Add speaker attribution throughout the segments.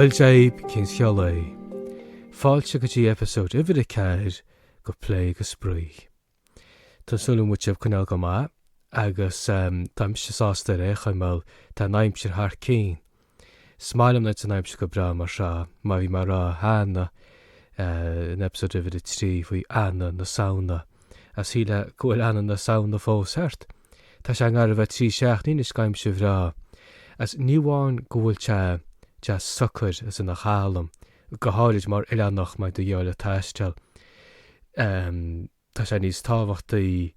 Speaker 1: Oiljaib cyn siolai. Fáilte go dtí episód ifir a ceir go plé go sprí. Tá súla muteamh canál go má, agus táim se sásta ré chuimil tá naimsir thar cín. Smáilm na tá naimsir go bra mar seo, má bhí mar rá hána an episód ifir a trí faoi anna na sauna. As híle gohfuil anna na sauna fós hart. Tá se ngar bheith trí seach ní is gaim se bhrá. As níháin gohfuil te sucr is in na chálam, go háirid mar ileannach mai do dheola taistil. Tá sé níos táhachtaí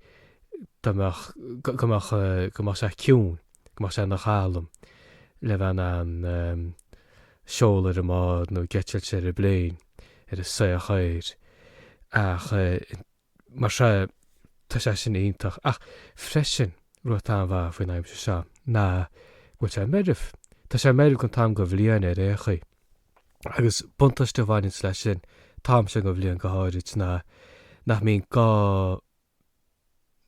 Speaker 1: gomach sé ciún, gomach sé na chálam, le bhean an seolar a mád nó geitiil sé a bléin ar is sé a chair. Ach mar sé tá sé sin ionintach. Ach freisin ruair tá bha faoin aimse seo. Na, bhfuil sé meribh. Tá sé meribh gon tam go bhliain ar échaí. Agus buntaiste bhainn leis sin, tám se go bhliain go háirid na mín gá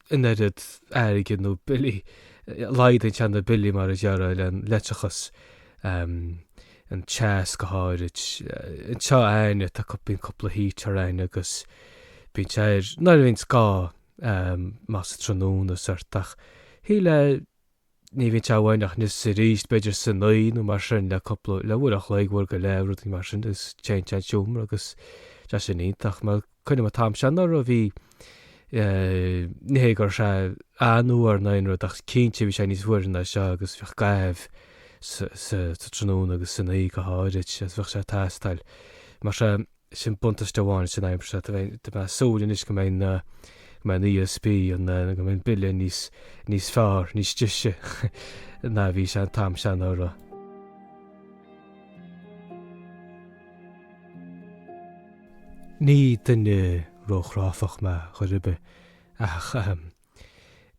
Speaker 1: inéad airigid nó bilí, laidin tean na bilí mar a deara len leitechas an teas go háirid. An teo aine tá bín coppla hí tearain agus bín teir, náir bhín scá más trónún a suirtach. Híle ní bhín te bhhainach níos sa ríist beidir san naí nó mar sin le coppla le bhuiach leigúir go leabhút mar sin is teúmar agus te sin ionintach. Má chuine mar tám sean ar a bhí níhégur se anúar nainú ach cínte bhí sé níos bhuiir na seo agus bheith gaibh sa trónún agus san naí go háirid as bheith sé taistáil. Mar sé sin buntaiste bháin sin aimse tá bheith súlinn is go mé na ESP an go mén billion níos fearr, níos diise na bhí sé an tám sean ára. Ní duine róchráfach me chuirbe ach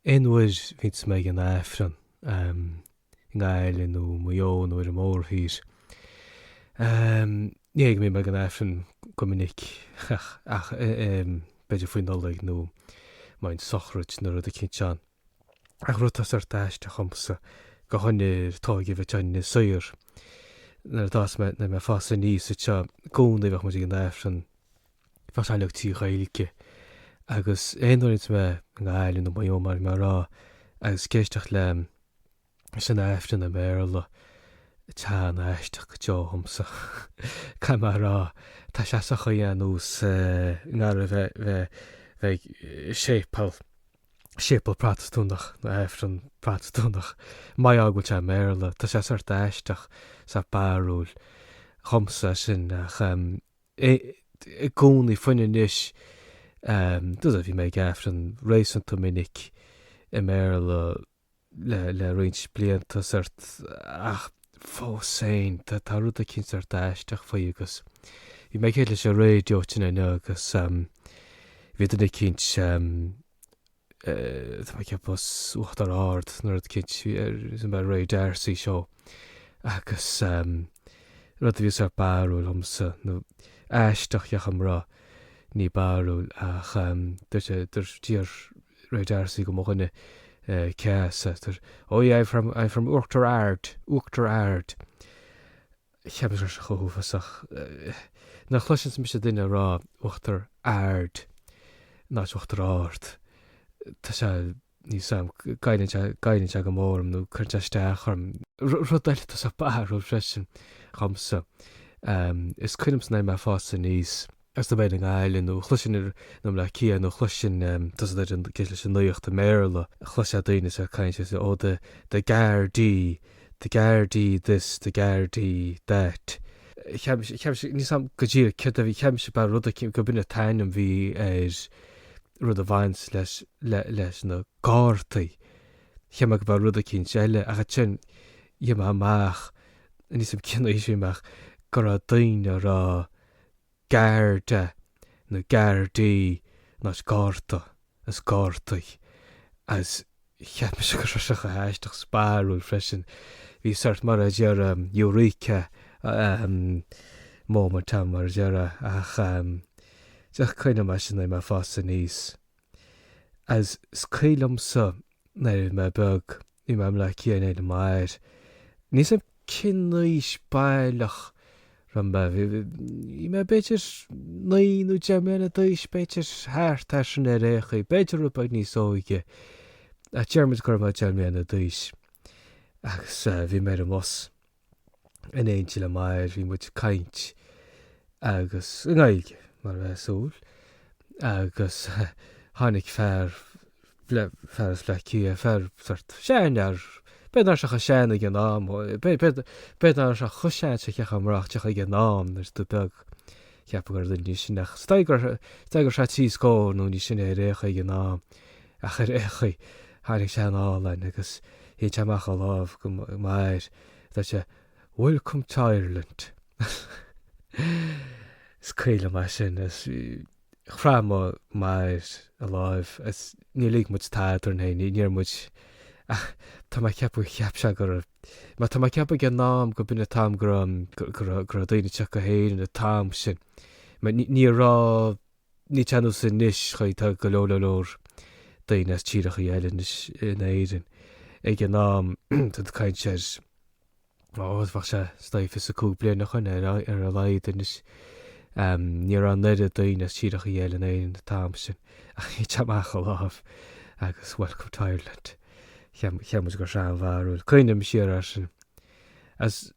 Speaker 1: inhuiir víns mé an éifran ngáilin nó muón ó ar mór hír. Níag mé me an éifran go minic ach beidir faoin nollaigh nó main sochruid nó rud a cinseán. Ach rutas ar dáiste chomsa go tháinig bheith teanna suir. Nar dás me na me fása níos a teo gúna bheith mar an éifran fásáileach tí chailce. Agus éonúirint me an gáilinn nó muón mar rá agus céisteach le sin éifran na méarla tá na éisteach go teo chomsa. Ca mar rá tá sé sa chuhéan ús ngar bheith sépal pratatúnach na éifran pratatúnach. Mai ágúil te méarla, tá sé ar d'éisteach sa barúil chomsa sin ach gúnaí foiine níos dús a bhí mé éifran rééisanta minic i méarla le roinnt blianta suirt ach fós féin tá rud a cinnt ar d'éisteach faoi agus. Bhí mé chéile sé réideotain inne agus bhíidir cinnt tá mé cepas uachtar ard nar cinnt san bheith réid airsaí seo agus rud a bhís ar barúil chomsa nó éisteach am rá ní barúil ach dúir tíar réid airsaí go mochanna ceasa I'm from Uachtar Ard. Cheapar se choúfasach na chluisin mi sé duine rá Uachtar Ard ná Uachtar Ard. Tá sé níos sam gaiidann go mórm nó chuirteisteach chum rudaile tá sa barúil freisin chomsa. Is cuinim na me fása níos as do bhéid an gáilinn nó chluisin nó le cían nó chluisin tas an céile sin nuocht a méarla chluise a daine a caiinte ó de Gardaí this, the Gardaí that. Ní sam go dtír ce a bhí cheimse ba rud go buna tainm bhí rud a bhains leis na gáirtaí. Cheimach ba rud a cinn eile a sin dhéime amach ní sam cinnééis bhíach gur a daine rá Garda na Gardaí ná gáirta as gáirtaí as cheappa se go seach a héisteach spáirúil freisin. Bhí suirt mar a dear Eureka mómar tam mar deara ach deach chuine me sin me fása níos. As scélamsa na me beg í me le cían éile mair. Ní sam cinnééis bailach Ramba I me beter naí Germana dois beter háart sin récha beter rupa ní sóige a German gorma Germana dois agus bhí mé an mos in éint le mair bhí mu kaint agus an gaige mar bheith súl agus hánig fear fleicií a fear séin ar Beidir se séna gin nám beidir se chuséin se cecha marachteach gin nám nar do beg ceapgur den ní sinach steigur se tí scó nó ní sinna récha gin nám a chu réchaí hánig sé álain agus hí teach a láh go mair dat se Welcome to Ireland. Scríle mai sin is chrá mair a láh is ní lí mu táidir na níor mu Tá mai ceapú cheap se gur má tá ceappa gin nám go buna tam gur daine te go héin na tam sin ní rá ní teanú san níis chuid tá go leor daine tíirecha eile na éidir ag gin nám tá caiint sé áhah se staif is a cú blian nach chun ar a leid is ní an nuide daine tíirecha eile na éidir na tam sin a í teach láh agus Welcome to Ireland. Cheamus gur se bharúil chuinem siar sin as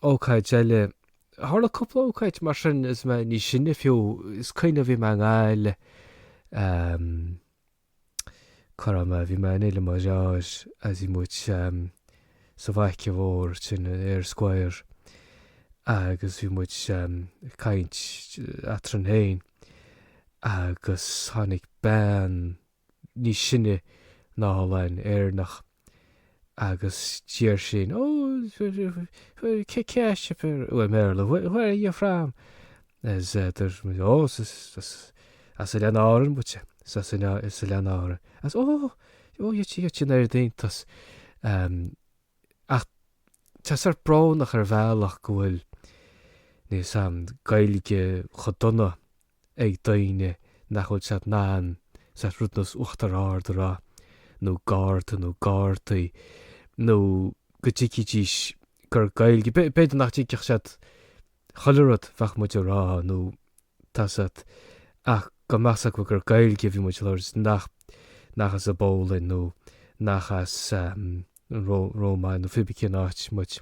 Speaker 1: ócaid eile hála cúpla ócaid mar sin is me ní sinna fiú is chuine bhí me gáile chum bhí me éile marráis as í mu sa bhaice mhór sin ar scoir agus bhí mu caint atran héin agus tháinig ben ní sinne nálain nach agus tíir sin ceise mé le bhfuir a frám as as le áan bute is le ára as tí sin ar daontas ach Tá brán nach ar bhealach go bhfuil ní sam gailige chodonna ag daine nachhfuil se ná sa rudnas uchtar árdará nó gáirta nó gáirtaí nó go tíis gur gailge beidir nach tíceach sé choilerad fach muid rá nó tá ach go meach go gur gailge bhí muid le nachas a bólin nó nachas Rómáin nó fibicin áit muid.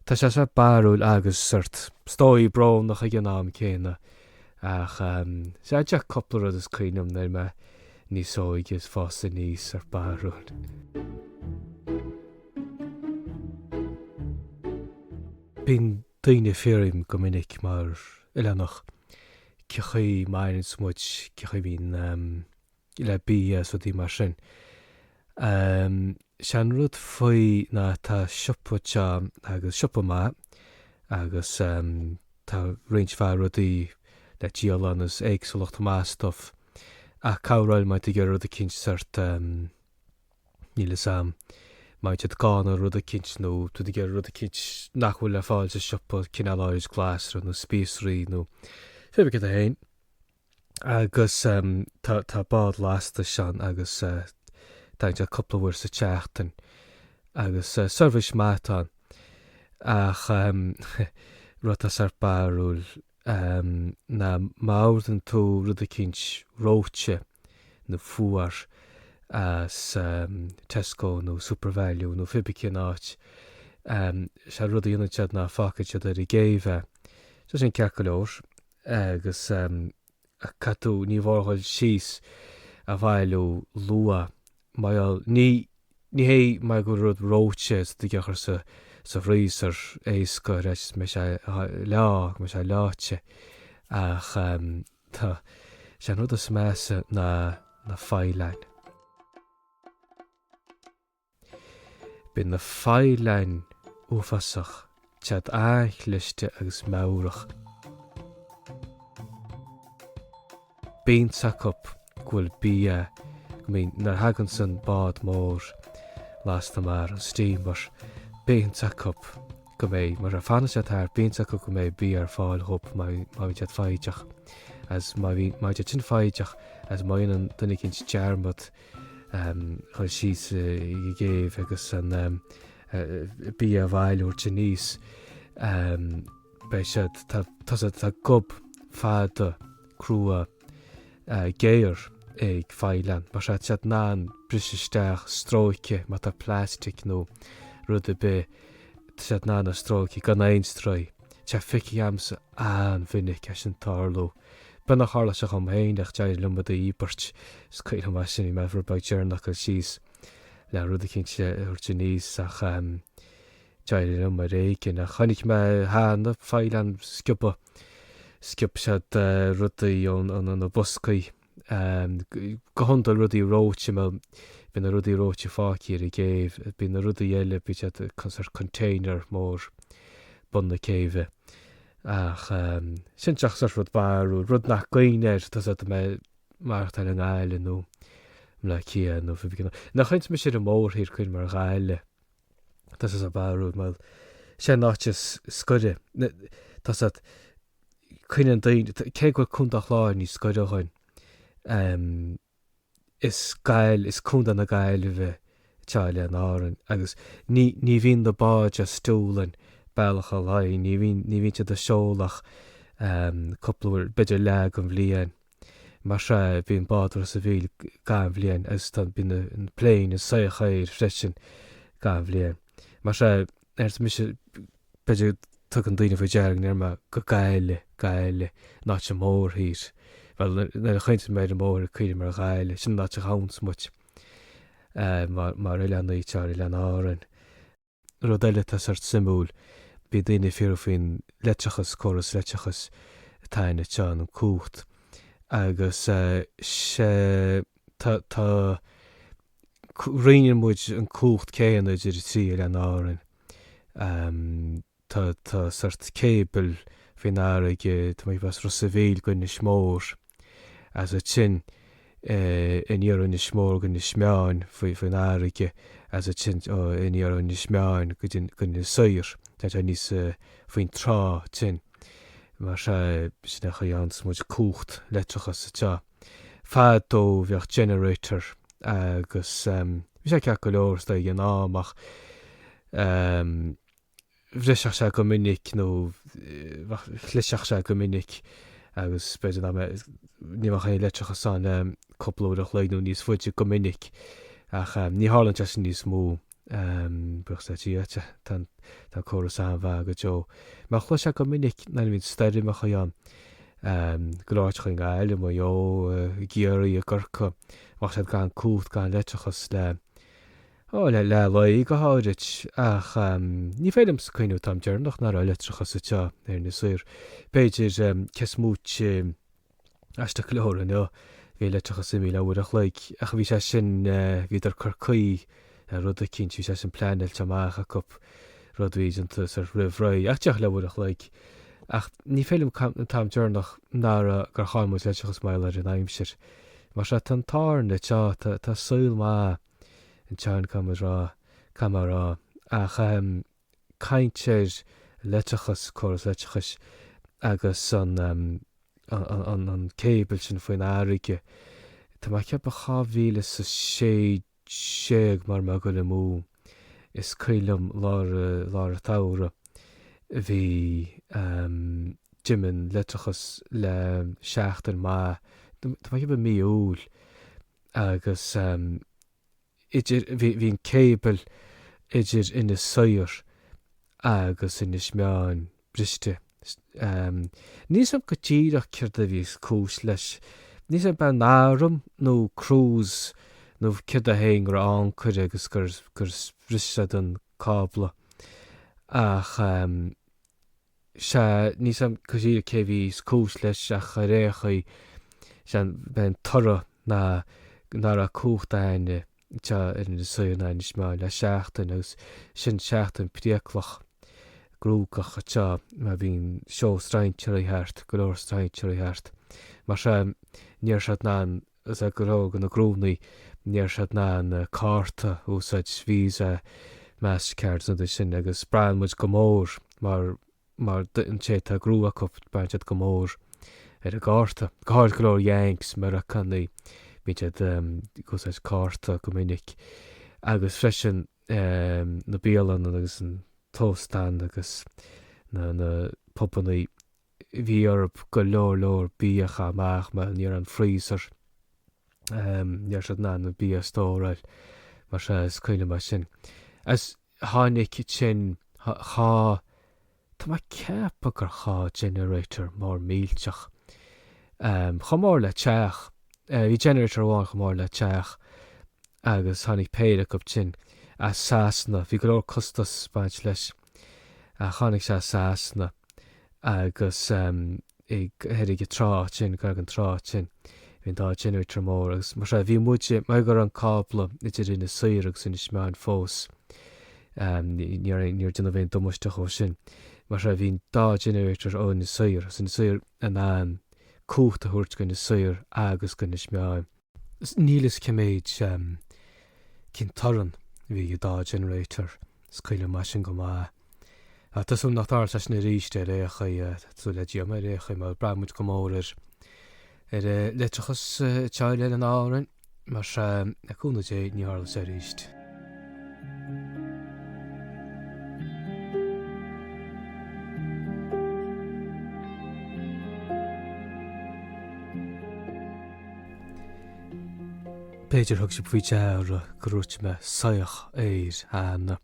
Speaker 1: Tá sé barúil agus suirt stóí brán nach a gnáam céine ach sé deach copplarad is cuiinem nar me ní sóigus fása níos ar barúil. Bhín daoine férim go minic mar ilenach cechaí mairn smuid cecha bhín le bí so dtí mar sin. Sean rud faoi na tá siopute agus siopa má agus tá réint fear rudaí le díalanas éagsúlacht mástof a cabhráil maid gur rud a cinint sart níle sam maid gána rud a cinint nó tu gur rud a cinint nachhfuil le fáil a siopa cineáis glásra nó spíosraí nó fébicid a héin agus tá bád lásta sean agus daint a coppla sa teachtain agus service mátán ach rutas ar barúil na máirdan tú rud a cinint róte na fuar as Tesco nó Supervalue nó fibicin áit se rud a dionad na fácaid ar I géimhe so sin ceach go leor agus a catú ní bhórthail síos a bhailú lua Mail ní hé mai go rud róte de gechar sa bhrís ar éasca reis me sé láte ach tá sé rud a sméasa na fáilein. Bhí na fáilein uafasach tead aithliiste agus mórach. Bíon sacop ghfuil bí nar hagann san bád mór lásta mar an stíam mar béintach go mé mar a fanna tar béintach go mé bí ar fáil hop má tead fáideach as má tead sin fáideach as maionan duna cinint dearmad chuil síos I géibh agus an bí a bhailúir te níos bei siad tá gob fáda crua géir ag fáilean, mar siad ná brisisteach stróice má tá plastic nó rud a be siad ná na stróice gan éonstroi. Te fici amsa an vinnic as an tarló. Buna hála se chum héineach deir lumad a íbert scail am sin I mefur bag dearnach al síos le rud a cinn se urte níos ach deir lum a réicin a chanig me hána fáilean sciupa siad rudaí an buscaí gohundal rudí róte me bin a rudí róte fáci ar I géh bin a rudí eile bí ar container mór buna céimhe ach sin teach sa rud barú rud nach gaoineir tas me marcht an gáile nó le cían nó fi nach chuint me siad a mór hir chuin mar gáile tas a barú mal sé náis scoide tas chuine an daon cé go chundach láin ní scoide chuin is gail is chunda na gaile bheith teile an áran agus ní bhíon do báid a stúlan bailach a lai ní bhín a seolach coppla beidir le an bhliain mar se bhíon bádar sa bhíl gan bhliain agus tan bín an pléin is saochéir freisin gan bhliain mar se mis beidir tu an daoine bh deargan ar me go gaile ná se mór hír well na chuinte méid an mór a chuide mar gaile sin ná a hás muit mar eile an ítear eile an áran rud eile tá sort simúl bí daoine fear faoin leitechas choras leitechas taine teán an cúcht agus sé tá rion muid an cúcht céan idir trí eile an áran tá sort cébal faoin áige tá mé bheits rosa bhíl goine smór as a sin iníar in smór goine smeáin faoin áige as a sin iníar in smeáin goine saoir tá níos faoin trá tin mar se sin a chuans muid cúcht letrachas sa te fad dó bheoh generator agus bhí sé ce go leor sta an ámach bhriseach se go minic nó chliseach se go minic agus beidir níach é letrachas san coplóach leidú níos fuide go minic ach ní hálan te níos mó buchttatíte tá choras an bhe go teo má chlu se go minic na hín steidir a chaán goláit chuin gaile má géirí a ggurcha má sé gan cút gan letrachas le le go háirit ach ní féidirm sa chuinú tam dearnach ná letrachas sa te ar na suir Beiidir cesmút eiste leóran bhí letrachas simí lehuiach le ach bhí sé sin híidir chucaí rud a cinint bhí sé sin pleanil teach a cop rud víanta ar rihráid ach teach lehuiach le ach ní félim tam dearnach ná gur chaimú letrachas meile ar an aimimsir mar se tan táne te tá súil má an teann camerará ach caiinteir letrachas choras letrachas agus an cébal sin faoin áige Tá mai ceap a chavíle sa séag mar me go le mú is cuilem lá a tára bhí Jimin letrachas le seachtain má Tá mai ceap a míúil agus hín cébal idir ina saoir agus ina smeáin briste níos am go tíach ceir a bhís cúis leis níos am ben náram nó cruús nó ceir a héin gur an chuir agus gur briste an cábla ach se níos am go tíad cé bhís cúis leis a réchaí se ben tora ná a cúcht aine te in de suúna is má le seachtain agus sin seachtain príaclach grúgach a te me bhín seo straintear í heart go leor straintear í heart mar se níor se ná as a gorá an na grúnaí níor se ná na carta úsáid vísa Mastercard an sin agus brean muid go mór mar an sé a grúach baint go mór ar a gáta gáir go leor Yanks mar a cannaí míid gosáid carta go minic agus freisin na bíalan agus an tóstan agus na popannaí bhí orb go leor bíocha amach me níor an phríosar níor se ná na bí stóráil mar se scoile mar sin. As tháinig sin chá tá mai ceappa gur chá generator mór mílteach. Chomór le teach, bhí generator bháin chomór le teach agus tháinig péad go sin a sásanna, bhí go leor costas baint leis a chánig se sásanna agus head go trá sin go an trá sin hín dá generator mór agus mar se bhí muide me gur an cábla idir ina saoir agus in ismeáin fós níor duna bhéon domuisteach ó sin. Mar se bhín dá generator ó na saoir san saoir an cúta thuirt go na saoir agus go na ismeáin. Nílas céméid cin taran bhí dá generator scoile mai sin go má. Tású nach tá leis na ríiste récha sú le dí mé récha mar bramúid go mór letrachas teile an árainn mar naúna dé níorla sé ríist. Péidir thug si faoi deara go rút me saoach na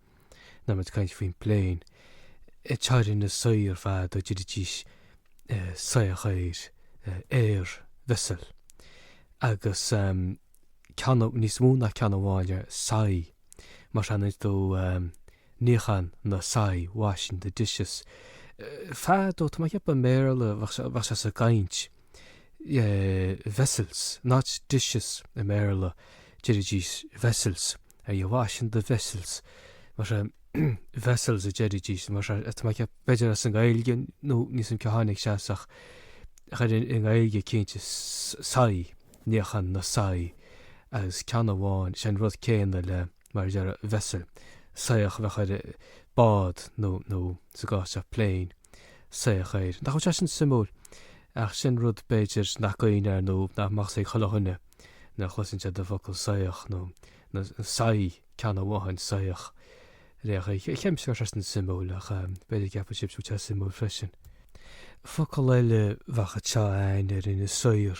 Speaker 1: muid caiint faoin pléin. Teirinn na saoir fad ó didir díos saoach vessel. Agus níos múna ceanháile saí mar anid dó níchan na saí washing the dishes. Fad ó tá ceappa méile bha se sa gaint vessels, not dishes a méile didir díos vessels you're washing the vessels. Mar vessels a didir díos mar tá ceap beidir as an gailge nó níos an ceánig seach chuir in gailge cinnte saí níchan na saí agus ceanháin sin rud céanna le mar dear vessel saoach bheitchaid bád nó sa gáiste pléin saoach éir. Tá chu sin simú ach sin rud beidir nach gaoine nó nachach sé cholachine na chluinte de focail saoach nó na saí ceanháin saoach récha cheimsá an simúach beidir ceappa sibsú te simú freisin. Focail eile bhacha teáin ina saoir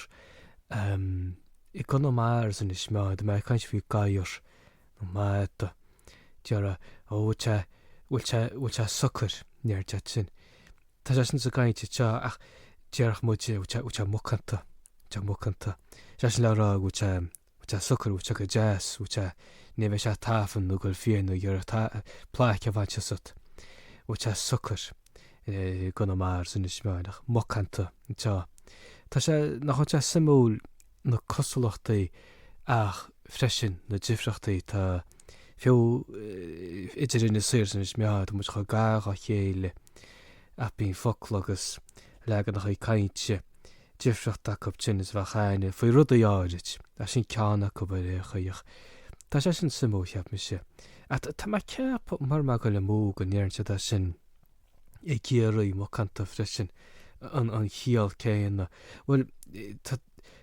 Speaker 1: I gan mar san is meáid me caiint fiú gaiir nó máta deara bhfuil te sucr near te sin. Tá sé sin sa gaiinte te ach dearach muide te mucanta te mucanta. Se sin lerá bhil te sucr bhil te go jazz bhil te ní bheith se tafan nó goil fianú gur pláice a bhainte sut. Bhil te sucr gan mar san is meáid mucanta te. Tá sé nach te simú na cosúlachtaí ach freisin na difreachtaí tá fiú idir ina suir san is meáid mu chu gá a chéile a bíon focail agus legan nach caiinte difreachta go sin is bheitchaine faoi rud a dháirit a sin ceanna go réchaíoch. Tá sé sin simú cheap me sé. Tá mai ceap mar me go le mú go néirse a sin I céirí má canta freisin an chial céanna. Well,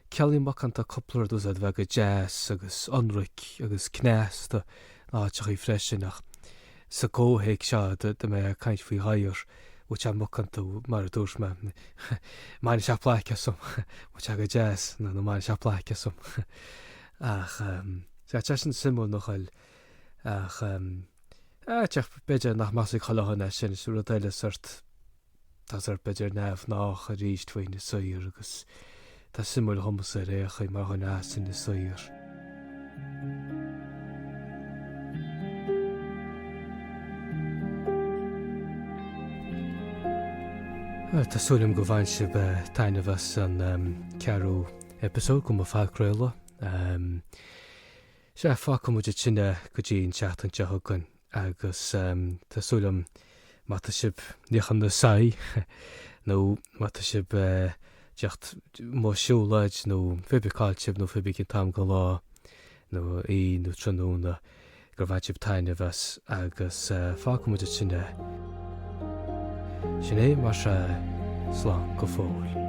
Speaker 1: cealaí má canta copplar dús a bheith go jazz agus anric agus cnéasta áteach í freisinach. Sa cóhéic seo de mé caiint faoi hair bhil te má canta mar a dús me. Máine se pláice som, bhil te go jazz na máine se pláice som. Ach, te sin simú nachil ach teach beidir nach masí cholachanna sin sú a déile suirt tá beidir nefh nach a ríist faoin na saoir agus tá simú thomas a récha mar chun as in na saoir. Tásúlim go bhain si be taine bheits an cearú episód go fácréile. sé fá go muide sinne go dtíon teach an tethgan agus tásúlam mata sib níchan na saí nó mata sib deacht má siúlaid nó fibicáiltib nó fibic tam go lá nó í nó tróna gur bhaid sib taine bheits agus fá go muide sinne. Sin é mar se slán go fóil.